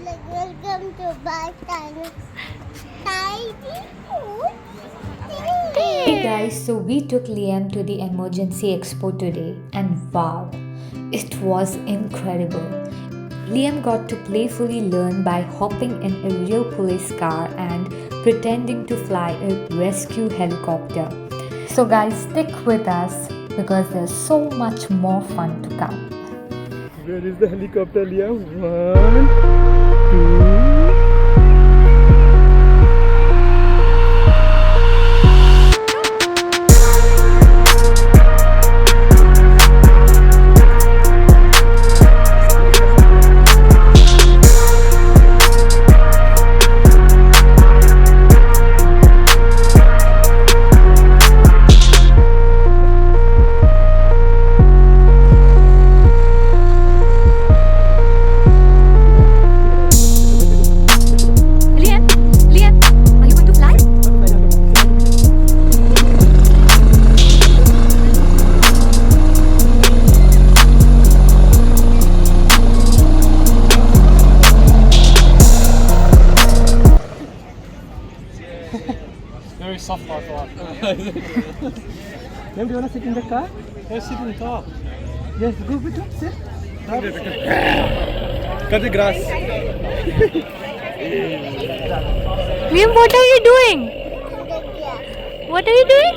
Welcome to my channel. Hey guys, so we took Liam to the Emergency Expo today and wow, it was incredible. Liam got to playfully learn by hopping in a real police car and pretending to fly a rescue helicopter. So guys, stick with us because there's so much more fun to come. Where is the helicopter, Liam? 1, 2. Very soft, I thought. Liam, do you want to sit in the car? Go sit on top. Yes, go with him, sit. Cut the grass. Liam, what are you doing? What are you doing?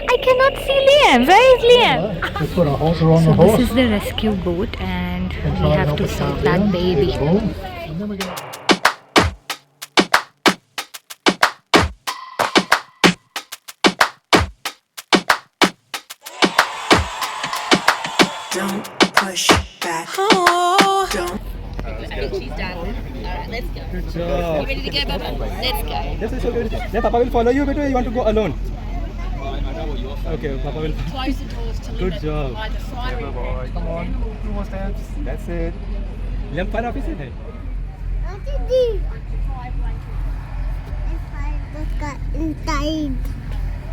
I cannot see Liam. Where is Liam? Just put a halter on the So horse. this is the rescue boat and we have to serve that baby. And then we're gonna... Don't push back. Oh. Don't. She's done. Alright, let's go. Good job. You ready to go, Bubba? Let's go. Yes, it's okay. Yeah, Papa will follow you, but you want to go alone? Okay, Papa will. Close the doors to Good limit job. either firing. Come on, 2 more steps. That's it. Liam, fire office is it? Inside.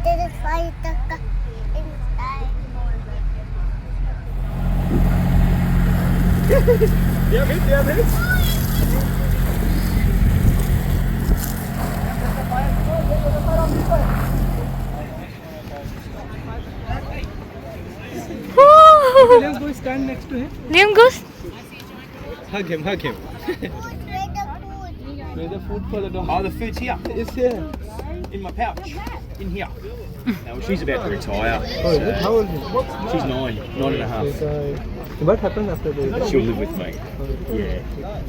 There is fire truck inside. Liam, hit. Liam, go stand next to him. Liam goes. Hug him. Where the food? Where's the food for the dog? Oh, the food's here. It's here. In my pouch. In here. Well, she's about to retire. Oh, is it? How old is it? She's 9.5. What happens after this? She'll live with me. Yeah.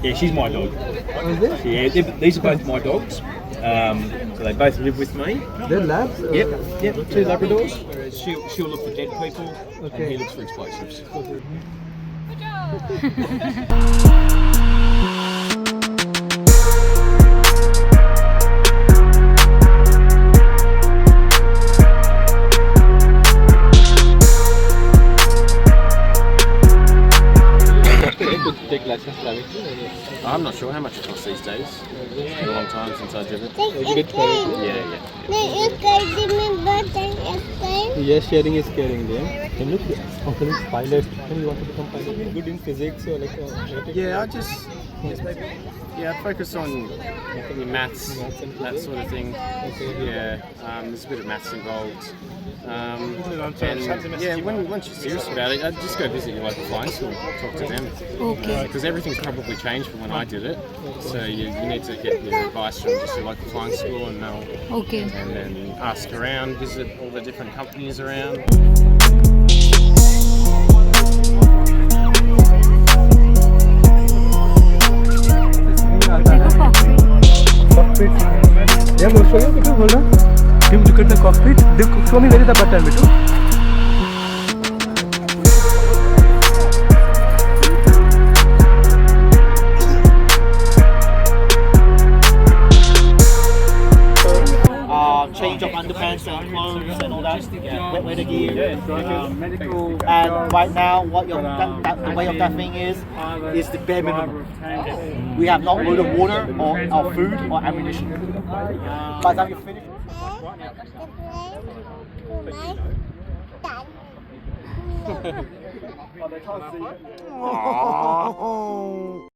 Yeah, she's my dog. Oh, is it? Yeah, these are both my dogs. So they both live with me. They're labs? Yep, 2 Labradors. She'll look for dead people, and Okay. he looks for explosives. Take lessons driving. I'm not sure how much it costs these days. It's been a long time since I did it. It's fine. Yeah. It's guiding me, but it's fine. Yes, sharing is caring, Liam. Can you uncle is pilot? Can you want to become pilot? Good in physics or like Yeah, I just maybe focus on your maths, that sort of thing. Yeah, there's a bit of maths involved. And yeah, once you're serious about it, I'd just go visit your local flying school, talk to them. Okay. Because everything's probably changed from when I did it. So you need to get your advice from just your local flying school, and Okay. and then ask around, visit all the different companies around. Cockpit. Liam, will show you, Bitu, hold on. Tim, look at the cockpit. Show me where is the button, Bitu. Change of underpants and clothes and all that, wet weather gear, and right now what the way of that thing is the bare minimum. We have not loaded water or our food or ammunition. By the time you finish, Aww.